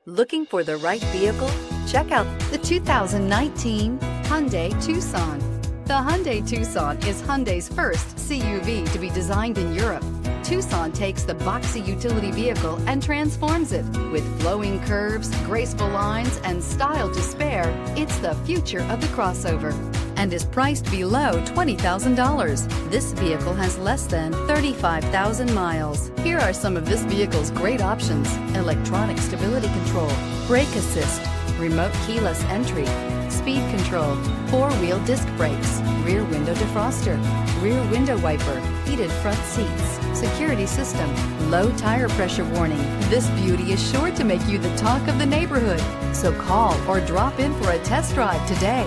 Looking for the right vehicle? Check out the 2019 Hyundai Tucson. The Hyundai Tucson is Hyundai's first CUV to be designed in Europe. Tucson takes the boxy utility vehicle and transforms it. With flowing curves, graceful lines, and style to spare, it's the future of the crossover and is priced below $20,000. This vehicle has less than 35,000 miles. Here are some of this vehicle's great options: electronic stability control, brake assist, remote keyless entry, speed control, four-wheel disc brakes, rear window defroster, rear window wiper, heated front seats, security system, low tire pressure warning. This beauty is sure to make you the talk of the neighborhood. So call or drop in for a test drive today.